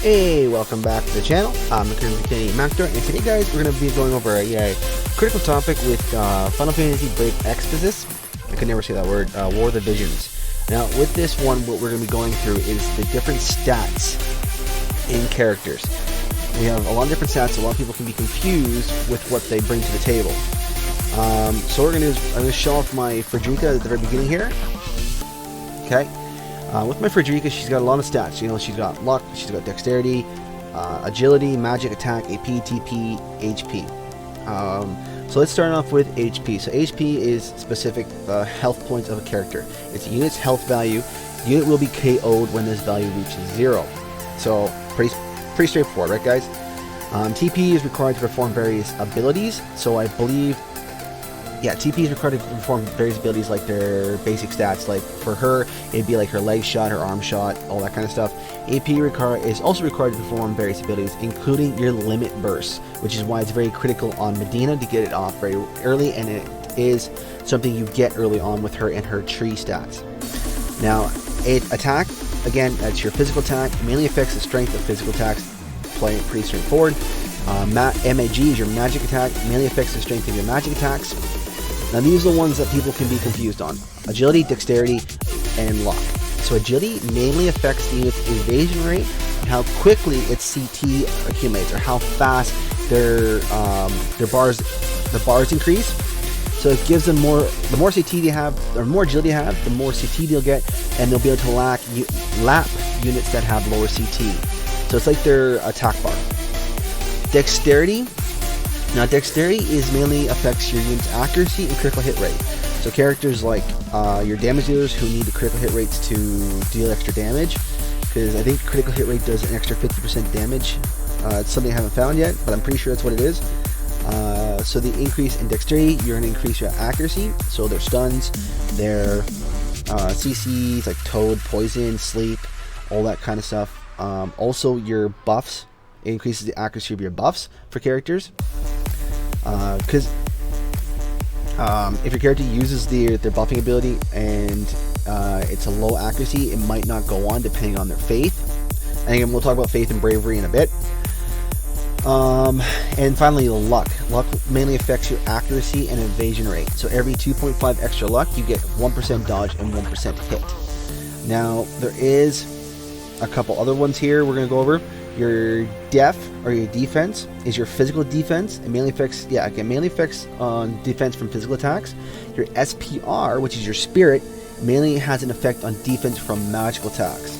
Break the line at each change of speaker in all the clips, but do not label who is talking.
Hey, welcome back to the channel. I'm the Canadian Mactar, and today, guys, we're going to be going over a critical topic with Final Fantasy Brave Expositus. I could never say that word. War of the Visions. Now, with this one, what we're going to be going through is the different stats in characters. We have a lot of different stats. A lot of people can be confused with what they bring to the table. So what we're going to do is I'm going to show off my Frederica at the very beginning here. Okay. With my Frederica, she's got a lot of stats. You know, she's got luck, she's got dexterity, agility, magic attack, AP, TP, HP. So let's start off with HP. So HP is specific health points of a character. It's a unit's health value. The unit will be KO'd when this value reaches 0. So pretty straightforward, right, guys? TP is required to perform various abilities. So I believe, yeah, TP is required to perform various abilities like their basic stats. Like for her, it'd be like her leg shot, her arm shot, all that kind of stuff. AP is also required to perform various abilities, including your limit burst, which is why it's very critical on Medina to get it off very early, and it is something you get early on with her and her tree stats. Now, attack, again, that's your physical attack. It mainly affects the strength of physical attacks. Pretty straightforward. MAG is your magic attack. It mainly affects the strength of your magic attacks. Now these are the ones that people can be confused on. Agility, dexterity, and luck. So agility mainly affects the unit's evasion rate and how quickly its CT accumulates, or how fast their bars increase. So it gives them more. The more CT they have, or more agility they have, the more CT they'll get, and they'll be able to lap units that have lower CT. So it's like their attack bar. Dexterity. Now, dexterity mainly affects your unit's accuracy and critical hit rate. So characters like your damage dealers who need the critical hit rates to deal extra damage, because I think critical hit rate does an extra 50% damage. It's something I haven't found yet, but I'm pretty sure that's what it is. So the increase in dexterity, you're going to increase your accuracy. So their stuns, their CCs like Toad, Poison, Sleep, all that kind of stuff. Also your buffs. It increases the accuracy of your buffs for characters. Because if your character uses their buffing ability and it's a low accuracy, it might not go on depending on their faith. And again, we'll talk about faith and bravery in a bit. And finally, luck. Luck mainly affects your accuracy and evasion rate. So every 2.5 extra luck, you get 1% dodge and 1% hit. Now, there is a couple other ones here we're going to go over. Your def, or your defense, is your physical defense. It mainly affects, on defense from physical attacks. Your SPR, which is your spirit, mainly has an effect on defense from magical attacks.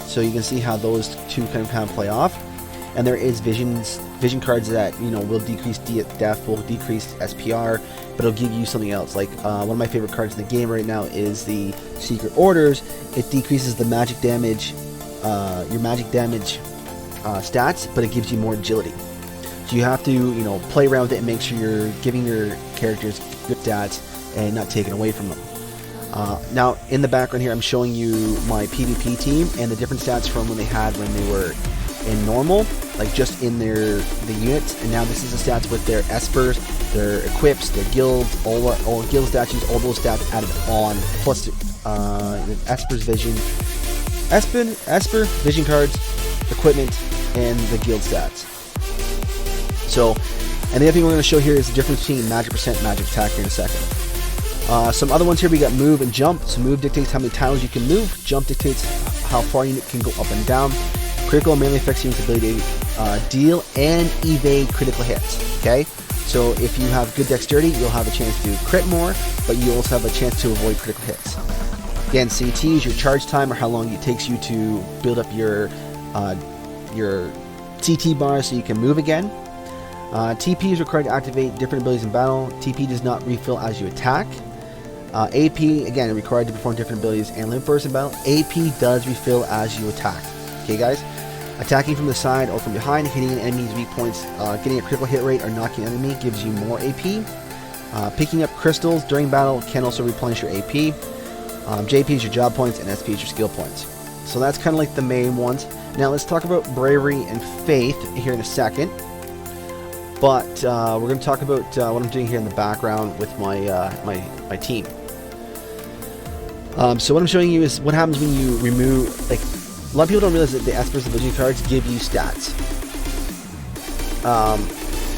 So you can see how those two kind of play off. And there is vision cards that will decrease def, will decrease SPR, but it'll give you something else. Like one of my favorite cards in the game right now is the Secret Orders. It decreases the magic damage, your magic damage stats, but it gives you more agility. So you have to play around with it and make sure you're giving your characters good stats and not taking away from them. Now in the background here, I'm showing you my PvP team and the different stats from when they were in normal, like just in the units, and now this is the stats with their espers, their equips, their guilds, all guild statues, all those stats added on, plus Esper's vision, Esper vision cards, equipment, and the guild stats. So, and the other thing we're going to show here is the difference between magic percent and magic attack here in a second. Some other ones here, we got move and jump. So move dictates how many tiles you can move. Jump dictates how far you can go up and down. Critical mainly affects your ability to deal and evade critical hits. Okay, so if you have good dexterity, you'll have a chance to crit more, but you also have a chance to avoid critical hits. Again, CT is your charge time, or how long it takes you to build up your CT bar so you can move again. TP is required to activate different abilities in battle. TP does not refill as you attack. AP, again, required to perform different abilities and limit burst in battle. AP does refill as you attack. Okay, guys? Attacking from the side or from behind, hitting an enemy's weak points, getting a critical hit rate, or knocking an enemy gives you more AP. Picking up crystals during battle can also replenish your AP. JP is your job points, and SP is your skill points. So that's kind of like the main ones. Now let's talk about bravery and faith here in a second. But we're going to talk about what I'm doing here in the background with my team. So what I'm showing you is what happens when you remove, like, A lot of people don't realize that the Espers, the vision cards, give you stats.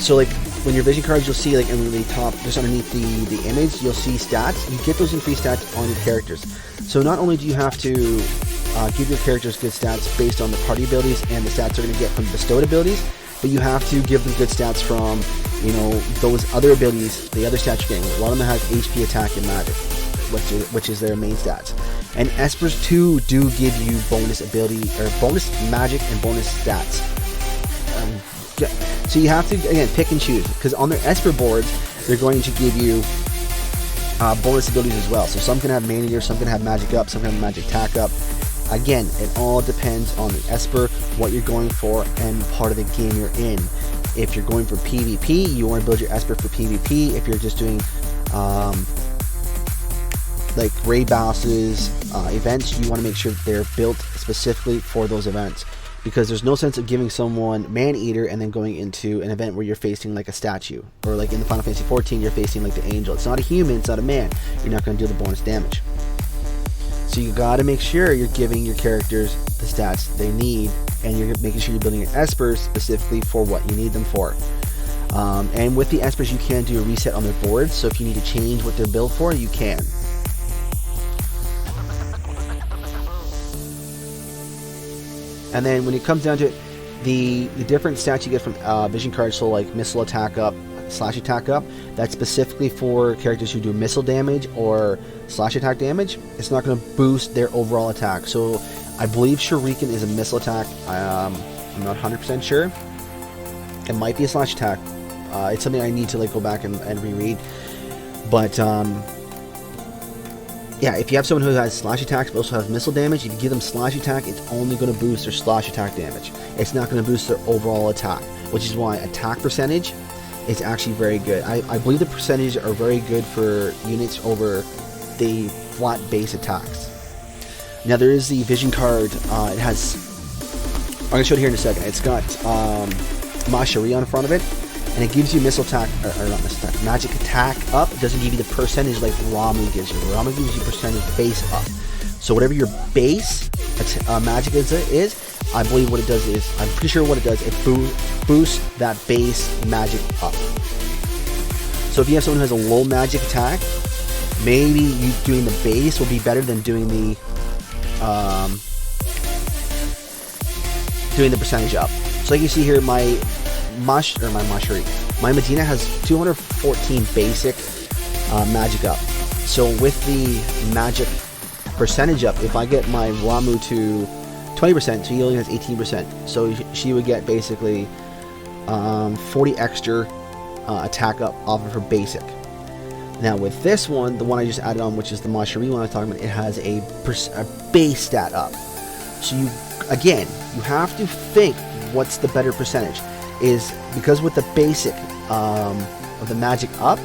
So like when your vision cards, you'll see like in the top, just underneath the image, you'll see stats. You get those increased stats on your characters. So not only do you have to give your characters good stats based on the party abilities and the stats they're going to get from bestowed abilities, but you have to give them good stats from, you know, those other abilities, the other stats you're getting. A lot of them have HP, attack, and magic, which is their main stats. And Espers too do give you bonus ability, or bonus magic and bonus stats. So you have to, again, pick and choose, because on their Esper boards, they're going to give you bonus abilities as well. So some can have Mania, some can have magic up, some can have magic attack up. Again, it all depends on the Esper, what you're going for, and part of the game you're in. If you're going for PvP, you want to build your Esper for PvP. If you're just doing like raid bosses, events, you want to make sure that they're built specifically for those events. Because there's no sense of giving someone Man-Eater and then going into an event where you're facing like a statue. Or like in the Final Fantasy 14, you're facing like the angel. It's not a human, it's not a man. You're not going to do the bonus damage. So you got to make sure you're giving your characters the stats they need, and you're making sure you're building your Espers specifically for what you need them for. And with the Espers, you can do a reset on their board, so if you need to change what they're built for, you can. And then when it comes down to it, the different stats you get from vision cards, so like missile attack up, slash attack up, that's specifically for characters who do missile damage or slash attack damage. It's not going to boost their overall attack. So I believe Shuriken is a missile attack. I'm not 100% sure. It might be a slash attack. It's something I need to like go back and reread. But yeah, if you have someone who has slash attacks but also has missile damage, if you give them slash attack, it's only going to boost their slash attack damage. It's not going to boost their overall attack, which is why attack percentage is actually very good. I believe the percentages are very good for units over the flat base attacks. Now there is the vision card. It has, I'm going to show it here in a second. It's got Mashari on the front of it, and it gives you missile attack, or not missile attack, magic attack up. It doesn't give you the percentage like Ramuh gives you. Ramuh gives you percentage base up. So whatever your base magic is, I believe what it does is, I'm pretty sure what it does, it boosts that base magic up. So if you have someone who has a low magic attack, maybe you doing the base will be better than doing the percentage up. So like you see here, my Medina has 214 basic magic up. So with the magic percentage up, if I get my Ramuh to 20%, so he only has 18%. So she would get basically 40 extra attack up off of her basic. Now with this one, the one I just added on, which is the Mashari one I was talking about, it has a base stat up. So you have to think what's the better percentage. Is because with the basic of the magic up,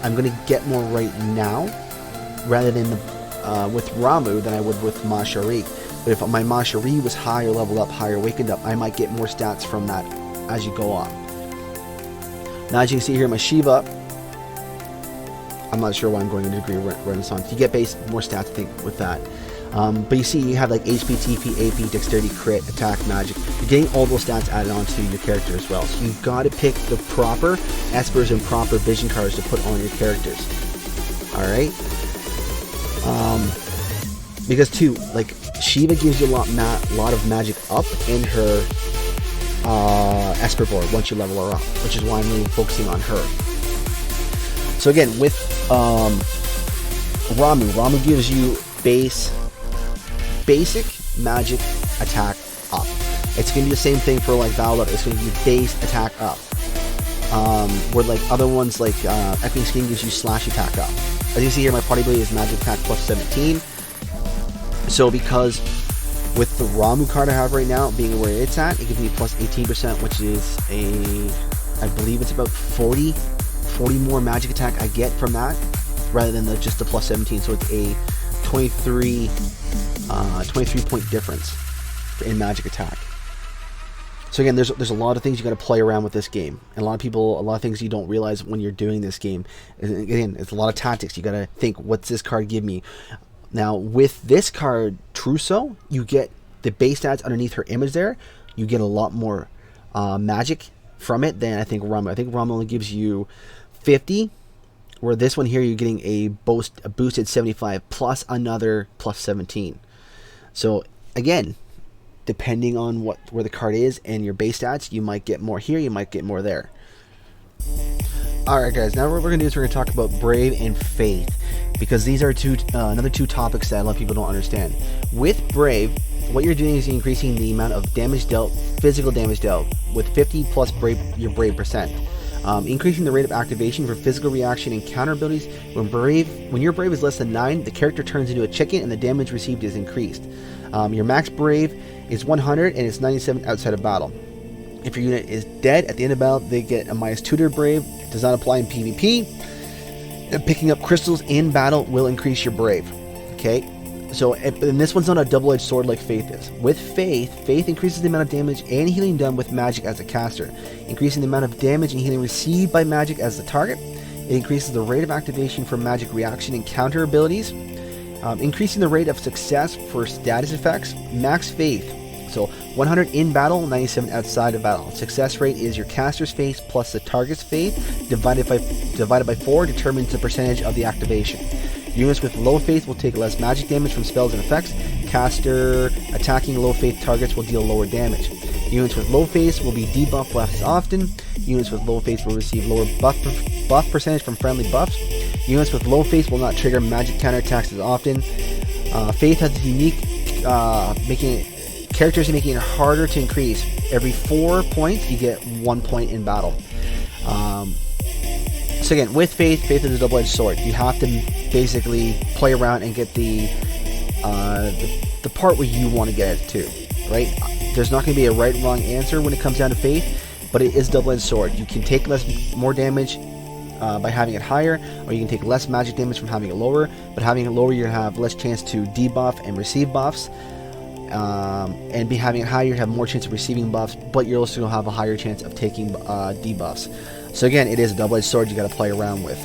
I'm going to get more right now rather than with Ramuh than I would with Mashari. But if my Mashari was higher leveled up, higher awakened up, I might get more stats from that as you go on. Now as you can see here, my Shiva, I'm not sure why I'm going into degree renaissance. You get more stats, I think, with that. But you see, you have like HP, TP, AP, Dexterity, Crit, Attack, Magic. You're getting all those stats added onto your character as well. So you've got to pick the proper Espers and proper vision cards to put on your characters. Alright? Because too, like, Shiva gives you a lot of magic up in her Esper board once you level her up, which is why I'm really focusing on her. So again, with Ramuh gives you basic magic attack up. It's going to be the same thing for like Valor. It's going to be base attack up. Where like other ones like Echoing Skin gives you slash attack up. As you see here, my party ability is magic attack plus 17. So because with the Ramuh card I have right now being where it's at, it gives me plus 18%, which is I believe it's about 40 more magic attack I get from that rather than just the plus 17. So it's a 23 point difference in magic attack. So again, there's a lot of things you got to play around with this game, and a lot of things you don't realize when you're doing this game. Again, it's a lot of tactics. You got to think, what's this card give me? Now with this card, Troussue, you get the base stats underneath her image there, you get a lot more magic from it than I think Ramuh. I think Ramuh only gives you 50, where this one here you're getting a boosted 75 plus another plus 17. So again, depending on where the card is and your base stats, you might get more here, you might get more there. Alright guys, now what we're going to do is we're going to talk about Brave and Faith, because these are another two topics that a lot of people don't understand. With Brave, what you're doing is you're increasing the amount of damage dealt, physical damage dealt, with 50 plus your Brave percent. Increasing the rate of activation for physical reaction and counter abilities. When your Brave is less than 9, the character turns into a chicken and the damage received is increased. Your max Brave is 100 and it's 97 outside of battle. If your unit is dead at the end of battle, they get a -2 to their Brave. Does not apply in PvP. And picking up crystals in battle will increase your Brave. Okay, so and this one's not a double-edged sword like Faith is. With Faith increases the amount of damage and healing done with magic as a caster, increasing the amount of damage and healing received by magic as the target. It increases the rate of activation for magic reaction and counter abilities, increasing the rate of success for status effects. Max Faith, so 100 in battle, 97 outside of battle. Success rate is your caster's faith plus the target's faith divided by 4 determines the percentage of the activation. Units with low faith will take less magic damage from spells and effects. Caster attacking low faith targets will deal lower damage. Units with low faith will be debuffed less often. Units with low faith will receive lower buff percentage from friendly buffs. Units with low faith will not trigger magic counterattacks as often. Faith has a unique characters making it harder to increase. Every 4 points, you get 1 point in battle. So again, with Faith is a double-edged sword. You have to basically play around and get the part where you want to get it to, right? There's not going to be a right and wrong answer when it comes down to Faith, but it is a double-edged sword. You can take more damage by having it higher, or you can take less magic damage from having it lower, but having it lower, you have less chance to debuff and receive buffs. And having it higher, you have more chance of receiving buffs, but you're also going to have a higher chance of taking debuffs. So again, it is a double-edged sword you got to play around with.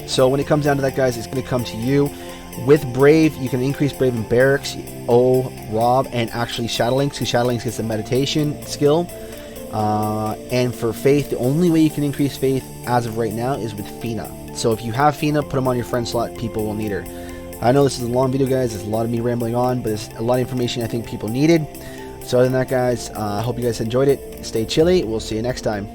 So when it comes down to that, guys, it's going to come to you. With Brave, you can increase Brave in Barracks, Rob, and actually Shadowlinks, because Shadowlinks gets the meditation skill. And for Faith, the only way you can increase Faith as of right now is with Fina. So if you have Fina, put them on your friend slot. People will need her. I know this is a long video, guys. There's a lot of me rambling on, but there's a lot of information I think people needed. So other than that, guys, I hope you guys enjoyed it. Stay chilly. We'll see you next time.